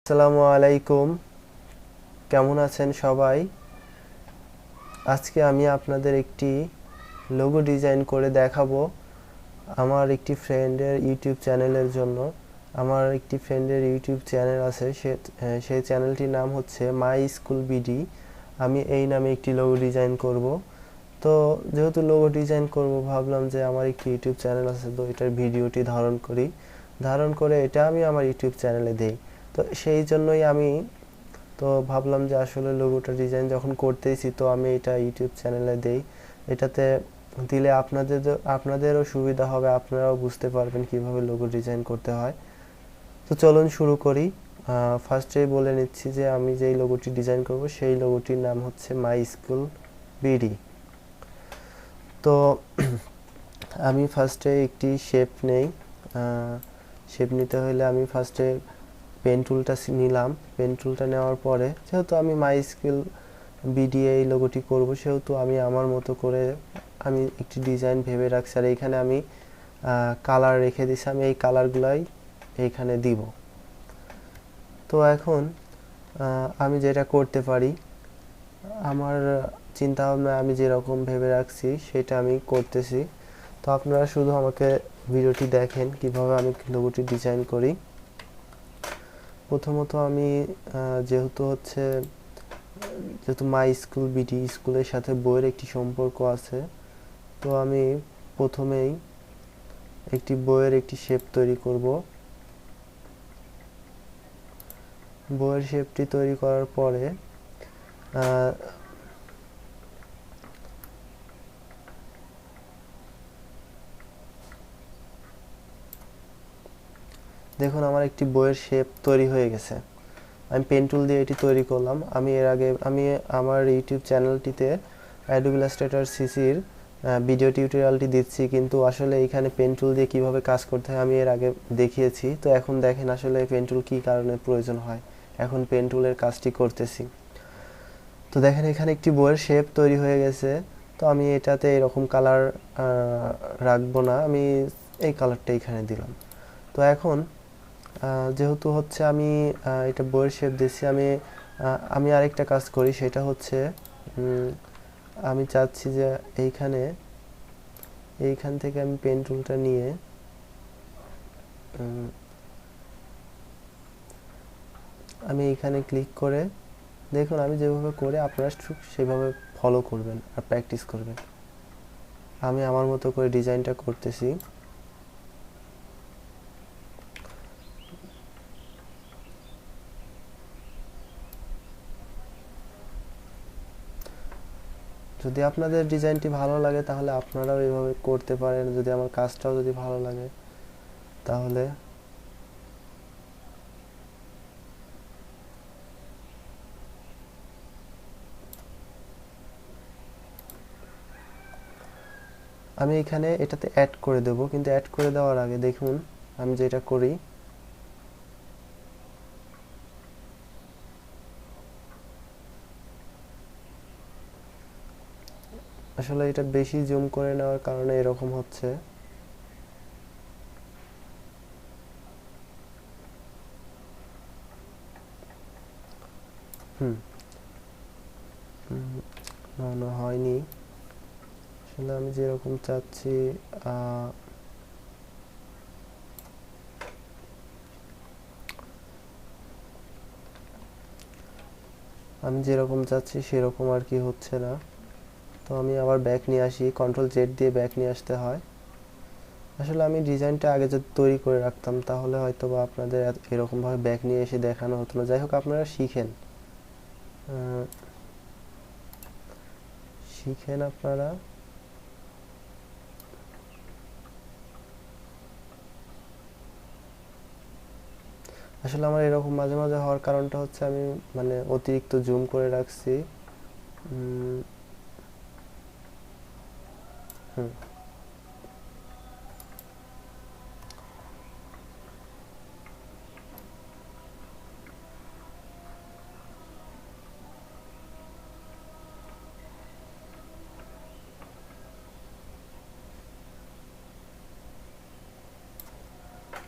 আসসালামু আলাইকুম। কেমন আছেন সবাই? আজকে আমি আপনাদের একটি লোগো ডিজাইন করে দেখাবো আমার একটি ফ্রেন্ডের ইউটিউব চ্যানেলের জন্য। আমার একটি ফ্রেন্ডের ইউটিউব চ্যানেল আছে, সেই চ্যানেলটির নাম হচ্ছে মাই স্কুল বিডি। আমি এই নামে একটি লোগো ডিজাইন করব। তো যেহেতু লোগো ডিজাইন করব, ভাবলাম যে আমার একটি ইউটিউব চ্যানেল আছে, তো এটার ভিডিওটি ধারণ করে এটা আমি আমার ইউটিউব চ্যানেলে দেই। তো সেই জন্যই আমি ভাবলাম যে আসলে লোগোটা ডিজাইন যখন করতেইছি, তো আমি এটা ইউটিউব চ্যানেলে দেই। এটাতে দিলে আপনাদেরও সুবিধা হবে, আপনারাও বুঝতে পারবেন কিভাবে লোগো ডিজাইন করতে হয়। তো চলুন শুরু করি। ফার্স্টেই বলে নিচ্ছি যে আমি যেই লোগোটি ডিজাইন করব সেই লোগোটির নাম হচ্ছে মাই স্কুল বিডি। তো আমি ফার্স্টে একটি শেপ নেই। শেপ নিতে হলে আমি ফার্স্টে পেন টুলটা নিলাম। পেন টুলটা নেওয়ার পরে, যেহেতু আমি মাই স্কুল বিডি এই লোগোটি করব, সেহেতু আমি আমার মতো করে আমি একটি ডিজাইন ভেবে রাখছি, আর এইখানে আমি কালার রেখে দিছি। আমি এই কালারগুলাই এইখানে দিব। তো এখন আমি যেটা করতে পারি, আমার চিন্তা ভাবনা আমি যেরকম ভেবে রাখছি সেটা আমি করতেছি। তো আপনারা শুধু আমাকে ভিডিওটি দেখেন কিভাবে আমি লোগোটি ডিজাইন করি। প্রথমত আমি যেহেতু মাই স্কুল বিডি স্কুলের সাথে বইয়ের একটি সম্পর্ক আছে, তো আমি প্রথমেই একটি বইয়ের একটি শেপ তৈরি করব। বইয়ের শেপটি তৈরি করার পরে দেখুন আমার একটি বইয়ের শেপ তৈরি হয়ে গেছে। আমি পেন টুল দিয়ে এটি তৈরি করলাম। আমি এর আগে আমার ইউটিউব চ্যানেলটিতে অ্যাডোবি ইলাস্ট্রেটর সিসির ভিডিও টিউটোরিয়ালটি দিচ্ছি, কিন্তু আসলে এখানে পেন টুল দিয়ে কীভাবে কাজ করতে হয় আমি এর আগে দেখিয়েছি। তো এখন দেখেন আসলে পেন টুল কী কারণে প্রয়োজন হয়। এখন পেন টুলের কাজটি করতেছি। তো দেখেন এখানে একটি বইয়ের শেপ তৈরি হয়ে গেছে। তো আমি এটাতে এরকম কালার রাখবো না, আমি এই কালারটা এখানে দিলাম। তো এখন যেহেতু হচ্ছে আমি এটা বইয়ের শেপ দিচ্ছি, আমি আরেকটা কাজ করি, সেটা হচ্ছে আমি চাচ্ছি যে এইখান থেকে আমি পেন টুলটা নিয়ে আমি এইখানে ক্লিক করে, দেখুন আমি যেভাবে করে আপনারা সেভাবে ফলো করবেন আর প্র্যাকটিস করবেন। আমি আমার মতো করে ডিজাইনটা করতেছি। যদি আপনাদের ডিজাইনটি ভালো লাগে তাহলে আপনারাও এইভাবে করতে পারেন। যদি আমার কাজটাও যদি ভালো লাগে তাহলে আমি এখানে এটাতে অ্যাড করে দেব, কিন্তু অ্যাড করে দেওয়ার আগে দেখুন আমি যেটা করি, আসলে এটা বেশি জুম করে নেওয়ার কারণে এরকম হচ্ছে। না হয়নি। আসলে আমি যেরকম চাচ্ছি সেরকম আর কি হচ্ছে না। তো আমি আবার ব্যাক নিয়ে আসি, কন্ট্রোল জেড দিয়ে ব্যাক নিয়ে আসতে হয়। আসলে আমি ডিজাইনটা আগে যদি তৈরি করে রাখতাম তাহলে হয়তো বা আপনাদের এরকমভাবে ব্যাক নিয়ে এসে দেখানো হতো না। যাই হোক, আপনারা শিখেন আপনারা। আসলে আমার এরকম মাঝে মাঝে হওয়ার কারণটা হচ্ছে আমি অতিরিক্ত জুম করে রাখছি। হুম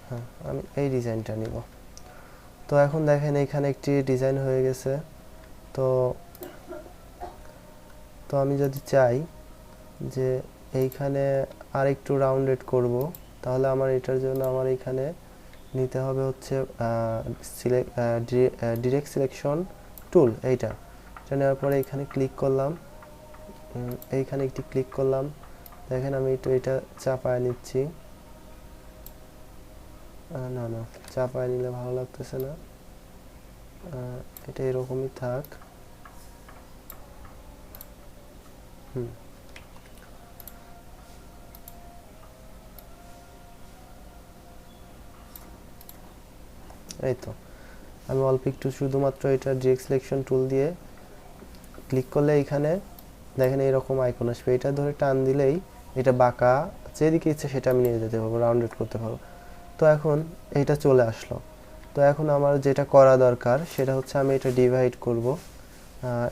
হ্যাঁ, আমি এই ডিজাইনটা নিব। তো এখন দেখেন এখানে একটি ডিজাইন হয়ে গেছে। তো তো আমি যদি চাই যে এইখানে আর একটু রাউন্ডেড করব, তাহলে আমার এটার জন্য আমার এইখানে নিতে হবে হচ্ছে ডিরেক্ট সিলেকশন টুল। এটা নেওয়ার পরে এখানে ক্লিক করলাম, এইখানে একটি ক্লিক করলাম। দেখেন আমি একটু এটা চাপায় নিচ্ছি। না না, চাপায় নিলে ভালো লাগতেছে না, এটা এরকমই থাক। এই তো আমি অল্প একটু শুধুমাত্র এটা ডিরেক্ট সিলেকশন টুল দিয়ে ক্লিক করলে এইখানে দেখেন এইরকম আইকন আসবে। এটা ধরে টান দিলেই এটা বাঁকা যেদিকে ইচ্ছে সেটা আমি নিয়ে যেতে পারবো, রাউন্ডেড করতে পারবো। তো এখন এইটা চলে আসলো। তো এখন আমার যেটা করা দরকার সেটা হচ্ছে আমি এটা ডিভাইড করব।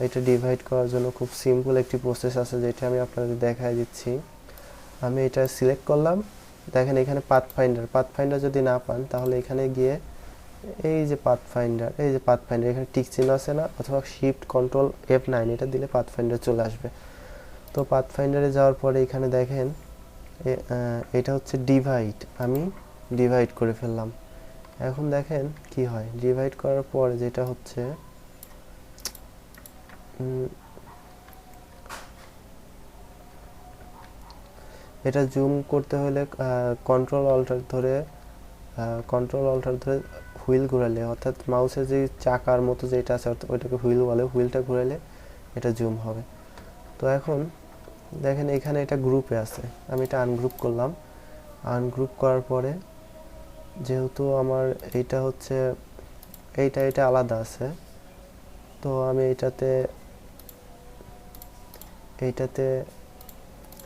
এটা ডিভাইড করার জন্য খুব সিম্পল একটি প্রসেস আছে, যেটা আমি আপনাদের দেখাই দিচ্ছি। আমি এটা সিলেক্ট করলাম। দেখেন এখানে পাথফাইন্ডার যদি না পান তাহলে এখানে গিয়ে এই যে পাথফাইন্ডার এখানে টিক চিহ্ন আছে না, অথবা শিফট কন্ট্রোল F9 এটা দিলে পাথফাইন্ডার চলে আসবে। তো পাথফাইন্ডারে যাওয়ার পরে এখানে দেখেন এটা হচ্ছে ডিভাইড, আমি ডিভাইড করে ফেললাম। এখন দেখেন কি হয়, ডিভাইড করার পর যেটা হচ্ছে এটা জুম করতে হলে কন্ট্রোল অল্টার ধরে হুইল ঘোরালে, অর্থাৎ মাউসের যে চাকার মতো যেটা আছে ওইটাকে হুইল বলে, হুইলটা ঘোরালে এটা জুম হবে। তো এখন দেখেন এখানে এটা গ্রুপে আছে, আমি এটা আনগ্রুপ করলাম। আনগ্রুপ করার পরে যেহেতু আমার এইটা হচ্ছে এটা আলাদা আছে, তো আমি এইটাতে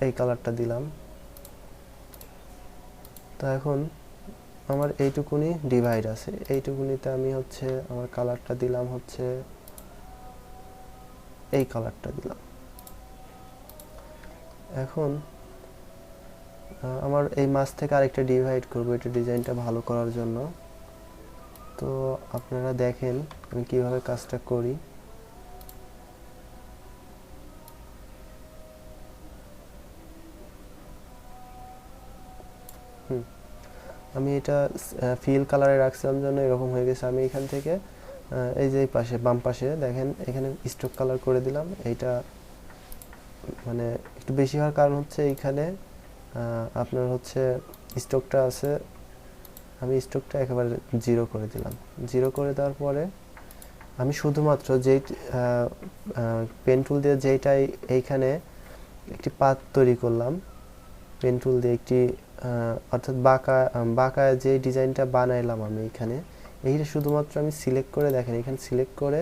এই কালারটা দিলাম। তো এখন আমার এইটুকুনি ডিভাইড আছে, এইটুকুনিতে আমি হচ্ছে আমার কালারটা দিলাম হচ্ছে এই কালারটা দিলাম। এখন আমার এই মাছ থেকে আরেকটা ডিভাইড করব এটা ডিজাইনটা ভালো করার জন্য। তো আপনারা দেখেন আমি কিভাবে কাজটা করি। আমি এটা ফিল কালারে রাখছিলাম জন্য এরকম হয়ে গেছে। আমি এখান থেকে এই যে পাশে বাম পাশে দেখেন এখানে স্ট্রোক কালার করে দিলাম। এইটা মানে একটু বেশি হওয়ার কারণ হচ্ছে এইখানে আপনার হচ্ছে স্ট্রোকটা আছে, আমি স্ট্রোকটা একেবারে 0 করে দিলাম। 0 করে দেওয়ার পরে আমি শুধুমাত্র যেই পেন টুল দিয়ে যেইটাই এইখানে একটি পাত তৈরি করলাম, পেন টুল দিয়ে একটি অর্থাৎ বাঁকা যে ডিজাইনটা বানাইলাম আমি এখানে, এইটা শুধুমাত্র আমি সিলেক্ট করে দেখেন এখানে সিলেক্ট করে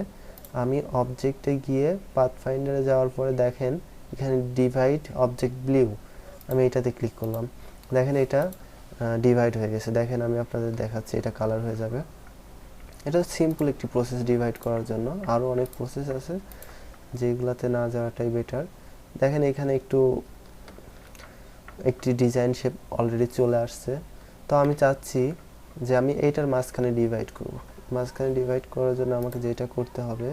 আমি অবজেক্টে গিয়ে পাথফাইন্ডারে যাওয়ার পরে দেখেন এখানে ডিভাইড অবজেক্ট ব্লিউ, আমি এটাতে ক্লিক করলাম। দেখেন এটা ডিভাইড হয়ে গেছে। দেখেন আমি আপনাদের দেখাচ্ছি, এটা কালার হয়ে যাবে। এটা সিম্পল একটি প্রসেস ডিভাইড করার জন্য, আরও অনেক প্রসেস আছে যেগুলাতে না যাওয়াটাই বেটার। দেখেন এখানে একটি ডিজাইন শেপ অলরেডি চলে আসছে। তো আমি চাচ্ছি যে আমি এইটার মাঝখানে ডিভাইড করব। মাঝখানে ডিভাইড করার জন্য আমাকে যেটা করতে হবে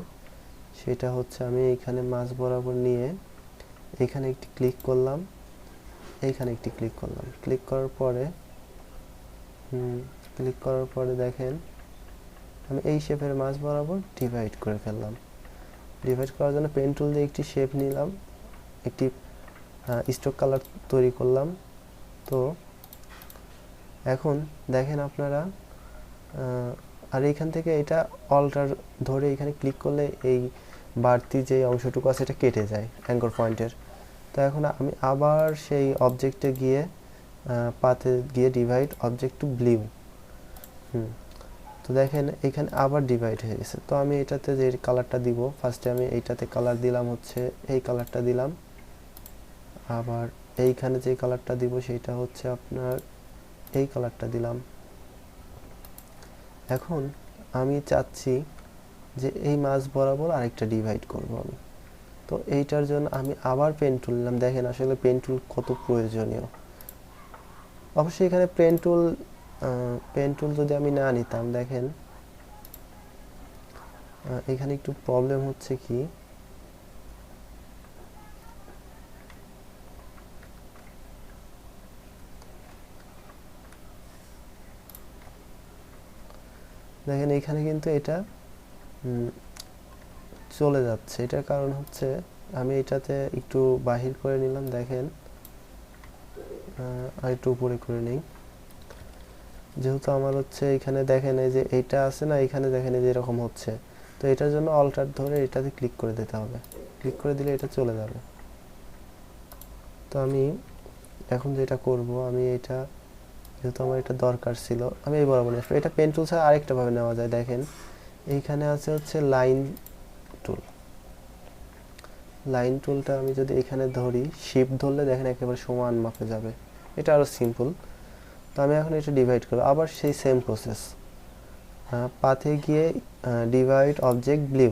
সেটা হচ্ছে আমি এইখানে মাঝ বরাবর নিয়ে এইখানে একটি ক্লিক করলাম, এইখানে একটি ক্লিক করলাম। ক্লিক করার পরে দেখেন আমি এই শেপের মাঝ বরাবর ডিভাইড করে ফেললাম। ডিভাইড করার জন্য পেন টুল দিয়ে একটি শেপ নিলাম, একটি স্ট্রোক কালার তৈরি করলাম। তো এখন দেখেন আপনারা আর এইখান থেকে এটা অল্টার ধরে এখানে ক্লিক করলে এই বাড়তি যে অংশটুকু আছে এটা কেটে যায় অ্যাঙ্কর পয়েন্টের। তো এখন আমি আবার সেই অবজেক্টে গিয়ে পাতে গিয়ে ডিভাইড অবজেক্ট টু ব্লিউ। তো দেখেন এখানে আবার ডিভাইড হয়ে গেছে। তো আমি এটাতে যে কালারটা দিব, ফার্স্টে আমি এইটাতে কালার দিলাম হচ্ছে এই কালারটা দিলাম, আবার এইখানে যে কালারটা দিব সেটা হচ্ছে আপনার এই কালারটা দিলাম। এখন আমি চাচ্ছি যে এই মাঝ বরাবর আরেকটা ডিভাইড করব আমি। তো এইটার জন্য আমি আবার পেন টুল নিলাম। দেখেন আসলে পেন টুল কত প্রয়োজনীয়। অবশ্যই এখানে পেন টুল যদি আমি না নিতাম, দেখেন এখানে একটু প্রবলেম হচ্ছে কি, দেখেন এখানে কিন্তু এটা চলে যাচ্ছে। এটার কারণ হচ্ছে আমি এটাতে একটু বাহির করে নিলাম, দেখেন আর একটু উপরে করে নিই। যেহেতু আমার হচ্ছে এখানে দেখেন এই যে এইটা আছে না, এখানে দেখেন এই যে এরকম হচ্ছে, তো এটার জন্য অল্টার ধরে এটাতে ক্লিক করে দিতে হবে। ক্লিক করে দিলে এটা চলে যাবে। তো আমি এখন যেটা করব, আমি এটা যেহেতু আমার এটা দরকার ছিল, আমি এই বরাবর নিয়ে আসবো। এটা পেন টুল ছাড়া আরেকটা ভাবে নেওয়া যায়। দেখেন এইখানে আছে হচ্ছে লাইন টুল। লাইন টুলটা আমি যদি এখানে ধরি, শিফট ধরলে দেখেন একেবারে সমান মাপে যাবে। এটা আরও সিম্পল। তো আমি এখন এটা ডিভাইড করব, আবার সেই সেম প্রসেস। পাথে গিয়ে ডিভাইড অবজেক্ট ব্লু,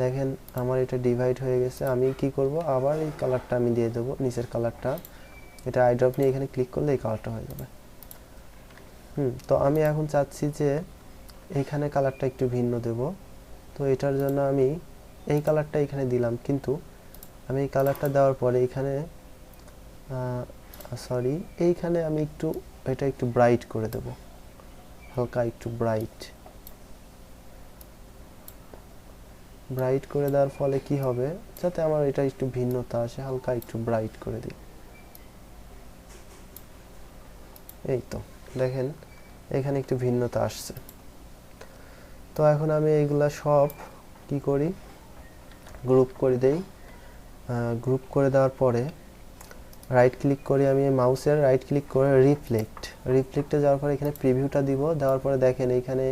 দেখেন আমার এটা ডিভাইড হয়ে গেছে। আমি কি করব, আবার এই কালারটা আমি দিয়ে দেবো, নিচের কালারটা। এটা আইড্রপ নিয়ে এখানে ক্লিক করলে এই কালারটা হয়ে যাবে। তো আমি এখন চাচ্ছি যে এইখানে কালারটা একটু ভিন্ন দেব। তো এটার জন্য আমি এই কালারটা এখানে দিলাম, কিন্তু আমি এই কালারটা দেওয়ার পরে এখানে সরি, এইখানে আমি একটু এটা একটু ব্রাইট করে দেব, হালকা একটু ব্রাইট। ব্রাইট করে দেওয়ার ফলে কি হবে, যাতে আমার এটা একটু ভিন্নতা আসে, হালকা একটু ব্রাইট করে দিই। এই তো দেখেন এখানে একটু ভিন্নতা আসছে। তো এখন আমি এইগুলা সব কি করি, গ্রুপ করে দেই। গ্রুপ করে দেওয়ার পরে রাইট ক্লিক করি, আমি মাউসের রাইট ক্লিক করে রিফ্লেক্টে যাওয়ার পরে এখানে প্রিভিউটা দিব। দেওয়ার পরে দেখেন এইখানে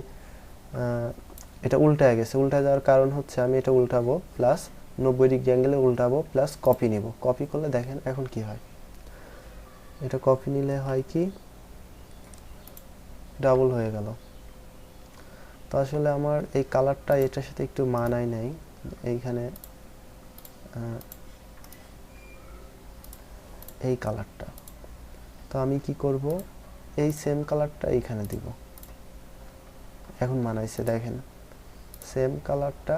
এটা উল্টায় গেছে। উল্টায় যাওয়ার কারণ হচ্ছে আমি এটা উল্টাবো, প্লাস 90 ডিগ্রি অ্যাঙ্গেলে উল্টাবো, প্লাস কপি নিব। কপি করলে দেখেন এখন কি হয়, এটা কপি নিলে হয় কি, ডাবল হয়ে গেল। তো আসলে আমার এই কালারটা এটার সাথে একটু মানায় নাই। এইখানে এই কালারটা, তো আমি কি করব, এই সেম কালারটা এইখানে দিব। এখন মানাইছে, দেখেন সেম কালারটা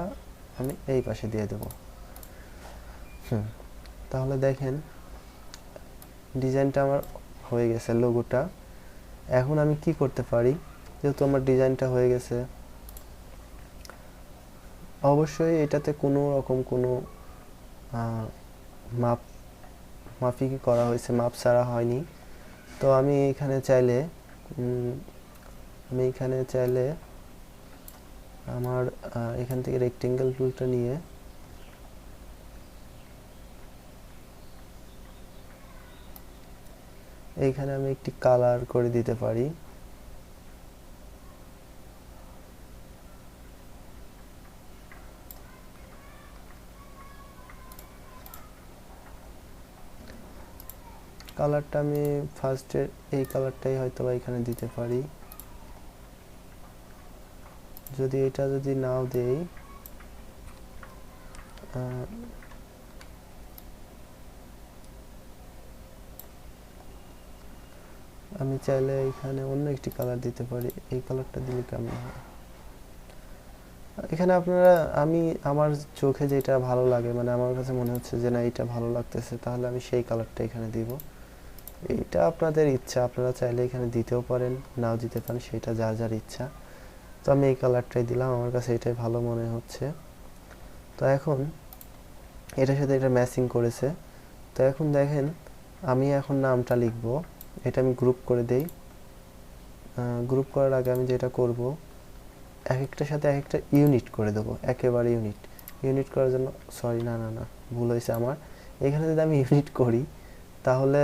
আমি এই পাশে দিয়ে দেব। তাহলে দেখেন ডিজাইনটা আমার হয়ে গেছে, লোগোটা। এখন আমি কি করতে পারি, যেহেতু আমার ডিজাইনটা হয়ে গেছে, অবশ্যই এটাতে কোনো রকম কোনো মাফিকি করা হয়েছে, মাপ ছাড়া হয়নি। তো আমি এখানে চাইলে আমার এখান থেকে রেক্টেঙ্গেল টুলটা নিয়ে এইখানে আমি একটি কালার করে দিতে পারি। কালারটা আমি ফার্স্টে এই কালারটাই হয়তো বা এখানে দিতে পারি। যদি এটা যদি নাও দেই, আমি চাইলে এখানে অন্য একটি কালার দিতে পারি। এই কালারটা দিলে কেমন হয়, এখানে আপনারা আমার চোখে যেটা ভালো লাগে, মানে আমার কাছে মনে হচ্ছে যে না এটা ভালো লাগতেছে, তাহলে আমি সেই কালারটা এখানে দিব। এটা আপনাদের ইচ্ছা, আপনারা চাইলে এখানে দিতেও পারেন, নাও দিতে পারেন, সেটা যার যার ইচ্ছা। তো আমি এই কালারটাই দিলাম, আমার কাছে এটাই ভালো মনে হচ্ছে। তো এখন এটার সাথে এটা ম্যাচিং করেছে। তো এখন দেখেন আমি এখন নামটা লিখব, এটা আমি গ্রুপ করে দেই। গ্রুপ করার আগে আমি যেটা করব, এক একটার সাথে এক একটা ইউনিট করে দেবো, একেবারে ইউনিট করার জন্য সরি না ভুল হয়েছে আমার। এখানে যদি আমি ইউনিট করি তাহলে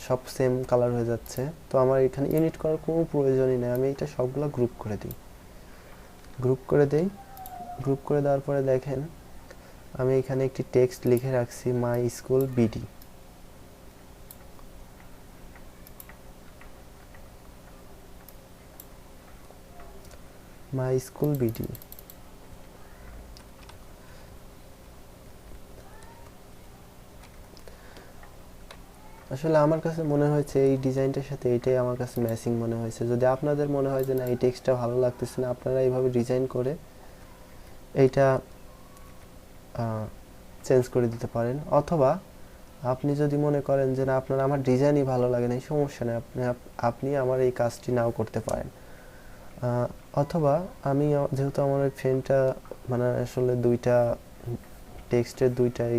সব সেম কালার হয়ে যাচ্ছে। তো আমার এখানে ইউনিট করার কোনো প্রয়োজনই নেই, আমি এটা সবগুলো গ্রুপ করে দিই। গ্রুপ করে দেওয়ার পরে দেখেন আমি এখানে একটি টেক্সট লিখে রাখছি, my school BD. My school BD. আসলে আমার কাছে মনে হয়েছে এই ডিজাইনটার সাথে এটাই আমার কাছে ম্যাচিং মনে হয়েছে। যদি আপনাদের মনে হয় যে না এই টেক্সটটা ভালো লাগতেছে না, আপনারা এইভাবে ডিজাইন করে এইটা চেঞ্জ করে দিতে পারেন। অথবা আপনি যদি মনে করেন যে না আপনার আমার ডিজাইনই ভালো লাগে না, এই সমস্যা নেই, আপনি আমার এই কাজটি নাও করতে পারেন। অথবা আমি যেহেতু আমার ওই ফ্রেন্ডটা মানে আসলে দুইটা টেক্সটের দুইটাই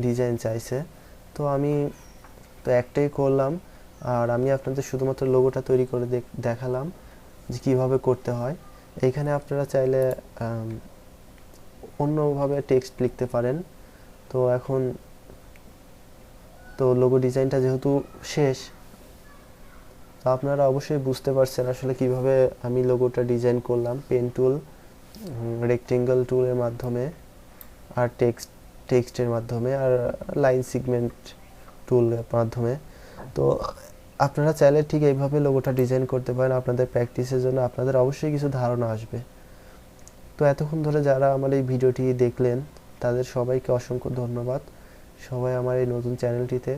ডিজাইন চাইছে, তো আমি তো একটাই করলাম। আর আমি আপনাদের শুধুমাত্র লোগোটা তৈরি করে দেখালাম যে কীভাবে করতে হয়। এইখানে আপনারা চাইলে অন্যভাবে টেক্সট লিখতে পারেন। তো এখন তো লোগো ডিজাইনটা যেহেতু শেষ, তো আপনারা অবশ্যই বুঝতে পারছেন আসলে কিভাবে আমি লোগোটা ডিজাইন করলাম। পেন টুল, রেক্টেঙ্গল টুলের মাধ্যমে, আর টেক্সটের মাধ্যমে, আর লাইন সিগমেন্ট টুলের মাধ্যমে। তো আপনারা চাইলে ঠিক এইভাবে লোগোটা ডিজাইন করতে পারেন। আপনাদের প্র্যাকটিসের জন্য আপনাদের অবশ্যই কিছু ধারণা আসবে। তো এতক্ষণ ধরে যারা আমার এই ভিডিওটি দেখলেন তাদের সবাইকে অসংখ্য ধন্যবাদ। সবাই আমার এই নতুন চ্যানেলটিতে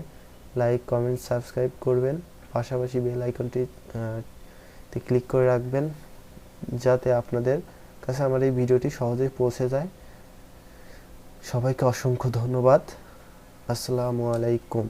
লাইক, কমেন্ট, সাবস্ক্রাইব করবেন, পাশাপাশি বেল আইকনটি তে ক্লিক করে রাখবেন যাতে আপনাদের কাছে আমার এই ভিডিওটি সহজেই পৌঁছে যায়। সবাইকে অসংখ্য ধন্যবাদ। আসসালামু আলাইকুম।